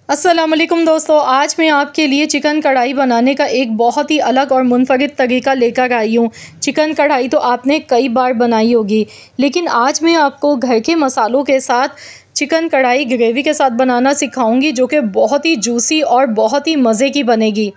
अस्सलाम वालेकुम दोस्तों, आज मैं आपके लिए चिकन कढ़ाई बनाने का एक बहुत ही अलग और मुनफरिद तरीका लेकर आई हूँ। चिकन कढ़ाई तो आपने कई बार बनाई होगी, लेकिन आज मैं आपको घर के मसालों के साथ चिकन कढ़ाई ग्रेवी के साथ बनाना सिखाऊंगी, जो कि बहुत ही जूसी और बहुत ही मज़े की बनेगी।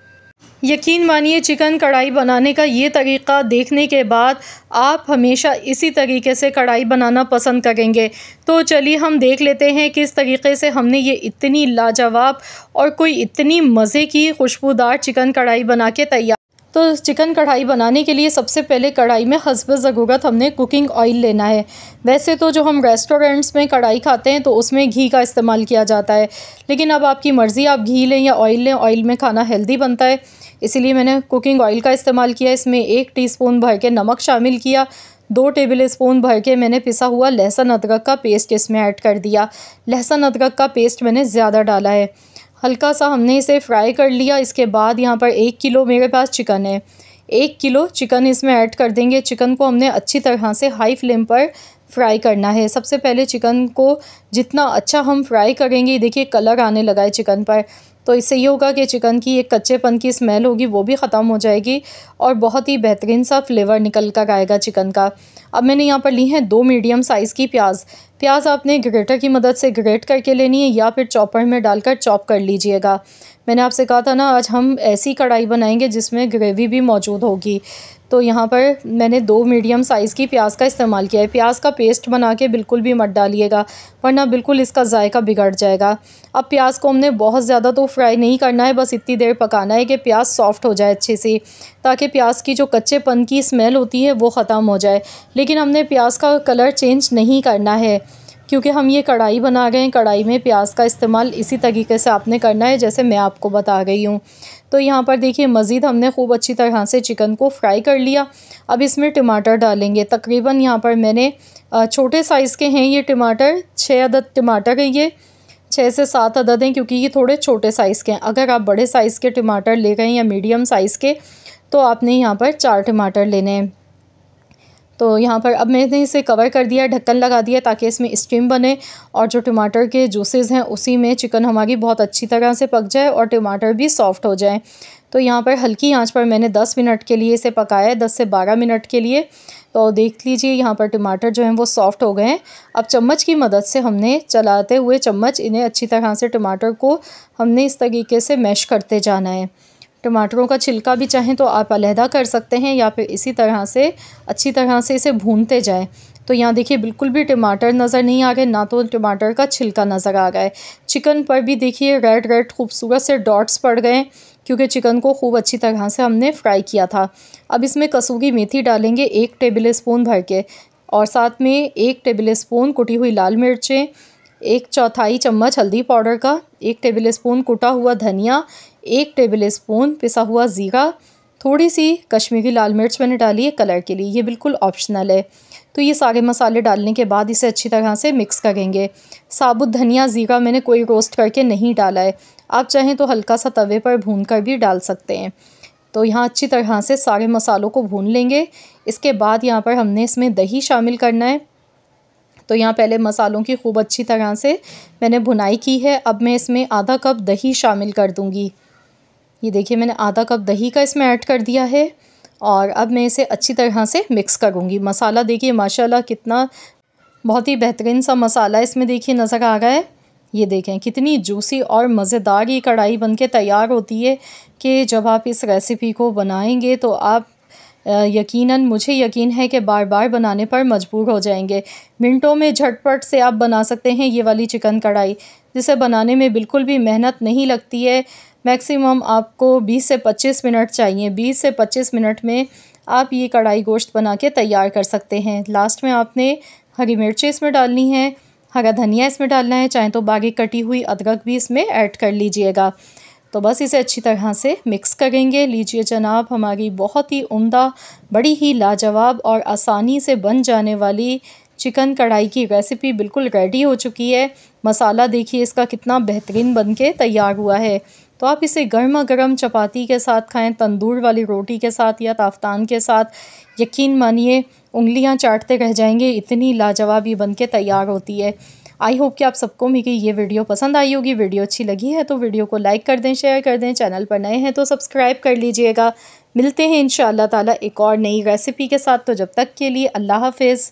यकीन मानिए, चिकन कढ़ाई बनाने का ये तरीक़ा देखने के बाद आप हमेशा इसी तरीके से कढ़ाई बनाना पसंद करेंगे। तो चलिए हम देख लेते हैं किस तरीके से हमने ये इतनी लाजवाब और कोई इतनी मज़े की खुशबूदार चिकन कढ़ाई बना के तैयार। तो चिकन कढ़ाई बनाने के लिए सबसे पहले कढ़ाई में हस्ब ज़रूरत हमने कुकिंग ऑयल लेना है। वैसे तो जो हम रेस्टोरेंट्स में कढ़ाई खाते हैं तो उसमें घी का इस्तेमाल किया जाता है, लेकिन अब आपकी मर्ज़ी, आप घी लें या ऑयल लें। ऑयल में खाना हेल्दी बनता है, इसीलिए मैंने कुकिंग ऑयल का इस्तेमाल किया। इसमें 1 टीस्पून भर के नमक शामिल किया। 2 टेबल स्पून भर के मैंने पिसा हुआ लहसुन अदरक का पेस्ट इसमें ऐड कर दिया। लहसुन अदरक का पेस्ट मैंने ज़्यादा डाला है। हल्का सा हमने इसे फ्राई कर लिया। इसके बाद यहाँ पर 1 किलो मेरे पास चिकन है, 1 किलो चिकन इसमें ऐड कर देंगे। चिकन को हमने अच्छी तरह से हाई फ्लेम पर फ्राई करना है। सबसे पहले चिकन को जितना अच्छा हम फ्राई करेंगे, देखिए कलर आने लगा है चिकन पर, तो इससे ये होगा कि चिकन की एक कच्चेपन की स्मेल होगी वो भी ख़त्म हो जाएगी और बहुत ही बेहतरीन सा फ्लेवर निकल कर आएगा चिकन का। अब मैंने यहाँ पर ली हैं 2 मीडियम साइज़ की प्याज आपने ग्रेटर की मदद से ग्रेट करके लेनी है या फिर चॉपर में डालकर चॉप कर लीजिएगा। मैंने आपसे कहा था ना, आज हम ऐसी कढ़ाई बनाएंगे जिसमें ग्रेवी भी मौजूद होगी। तो यहाँ पर मैंने 2 मीडियम साइज़ की प्याज का इस्तेमाल किया है। प्याज का पेस्ट बना के बिल्कुल भी मत डालिएगा, वरना बिल्कुल इसका जायका बिगड़ जाएगा। अब प्याज को हमने बहुत ज़्यादा तो फ्राई नहीं करना है, बस इतनी देर पकाना है कि प्याज सॉफ्ट हो जाए अच्छे से, ताकि प्याज की जो कच्चेपन की स्मेल होती है वो ख़त्म हो जाए। लेकिन हमने प्याज का कलर चेंज नहीं करना है, क्योंकि हम ये कढ़ाई बना रहे हैं। कढ़ाई में प्याज का इस्तेमाल इसी तरीके से आपने करना है जैसे मैं आपको बता रही हूँ। तो यहाँ पर देखिए मज़ीद हमने खूब अच्छी तरह से चिकन को फ्राई कर लिया। अब इसमें टमाटर डालेंगे। तकरीबन यहाँ पर मैंने छोटे साइज़ के हैं ये टमाटर, 6 अदद टमाटर हैं ये, 6 से 7 अदद हैं, क्योंकि ये थोड़े छोटे साइज़ के हैं। अगर आप बड़े साइज़ के टमाटर ले रहे हैं या मीडियम साइज़ के, तो आपने यहाँ पर 4 टमाटर लेने हैं। तो यहाँ पर अब मैंने इसे कवर कर दिया, ढक्कन लगा दिया, ताकि इसमें स्टीम बने और जो टमाटर के जूसेस हैं उसी में चिकन हमारी बहुत अच्छी तरह से पक जाए और टमाटर भी सॉफ़्ट हो जाए। तो यहाँ पर हल्की आंच पर मैंने 10 मिनट के लिए इसे पकाया है, 10 से 12 मिनट के लिए। तो देख लीजिए यहाँ पर टमाटर जो हैं वो सॉफ़्ट हो गए हैं। अब चम्मच की मदद से हमने चलाते हुए चम्मच इन्हें अच्छी तरह से टमाटर को हमने इस तरीके से मैश करते जाना है। टमाटरों का छिलका भी चाहें तो आप अलहदा कर सकते हैं या फिर इसी तरह से अच्छी तरह से इसे भूनते जाएं। तो यहाँ देखिए बिल्कुल भी टमाटर नज़र नहीं आ रहे, ना तो टमाटर का छिलका नज़र आ रहा है। चिकन पर भी देखिए रेड रेड खूबसूरत से डॉट्स पड़ गए, क्योंकि चिकन को खूब अच्छी तरह से हमने फ्राई किया था। अब इसमें कसूरी मेथी डालेंगे 1 टेबल स्पून भर के, और साथ में 1 टेबल स्पून कुटी हुई लाल मिर्चें, 1/4 चम्मच हल्दी पाउडर का, 1 टेबल स्पून कुटा हुआ धनिया, 1 टेबल स्पून पिसा हुआ ज़ीरा, थोड़ी सी कश्मीरी लाल मिर्च मैंने डाली है कलर के लिए, ये बिल्कुल ऑप्शनल है। तो ये सारे मसाले डालने के बाद इसे अच्छी तरह से मिक्स करेंगे। साबुत धनिया ज़ीरा मैंने कोई रोस्ट करके नहीं डाला है, आप चाहें तो हल्का सा तवे पर भून कर भी डाल सकते हैं। तो यहाँ अच्छी तरह से सारे मसालों को भून लेंगे। इसके बाद यहाँ पर हमने इसमें दही शामिल करना है। तो यहाँ पहले मसालों की खूब अच्छी तरह से मैंने भुनाई की है। अब मैं इसमें आधा कप दही शामिल कर दूँगी। ये देखिए मैंने आधा कप दही का इसमें ऐड कर दिया है और अब मैं इसे अच्छी तरह से मिक्स करूँगी। मसाला देखिए माशाल्लाह कितना बहुत ही बेहतरीन सा मसाला इसमें देखिए नज़र आ रहा है। ये देखें कितनी जूसी और मज़ेदार ये कढ़ाई बनके तैयार होती है कि जब आप इस रेसिपी को बनाएंगे तो आप यकीनन, मुझे यकीन है कि बार बार बनाने पर मजबूर हो जाएंगे। मिनटों में झटपट से आप बना सकते हैं ये वाली चिकन कढ़ाई, जिसे बनाने में बिल्कुल भी मेहनत नहीं लगती है। मैक्सिमम आपको 20 से 25 मिनट चाहिए। 20 से 25 मिनट में आप ये कढ़ाई गोश्त बना के तैयार कर सकते हैं। लास्ट में आपने हरी मिर्चें इसमें डालनी है, हरा धनिया इसमें डालना है, चाहे तो बारीक कटी हुई अदरक भी इसमें ऐड कर लीजिएगा। तो बस इसे अच्छी तरह से मिक्स करेंगे। लीजिए जनाब, हमारी बहुत ही उम्दा, बड़ी ही लाजवाब और आसानी से बन जाने वाली चिकन कढ़ाई की रेसिपी बिल्कुल रेडी हो चुकी है। मसाला देखिए इसका कितना बेहतरीन बनके तैयार हुआ है। तो आप इसे गर्मा गर्म चपाती के साथ खाएं, तंदूर वाली रोटी के साथ या ताफ्तान के साथ। यकीन मानिए उंगलियां चाटते रह जाएंगे, इतनी लाजवाब ये बनके तैयार होती है। आई होप कि आप सबको मेरी ये वीडियो पसंद आई होगी। वीडियो अच्छी लगी है तो वीडियो को लाइक कर दें, शेयर कर दें। चैनल पर नए हैं तो सब्सक्राइब कर लीजिएगा। मिलते हैं इंशाअल्लाह ताला एक और नई रेसिपी के साथ। तो जब तक के लिए अल्लाह हाफ़िज़।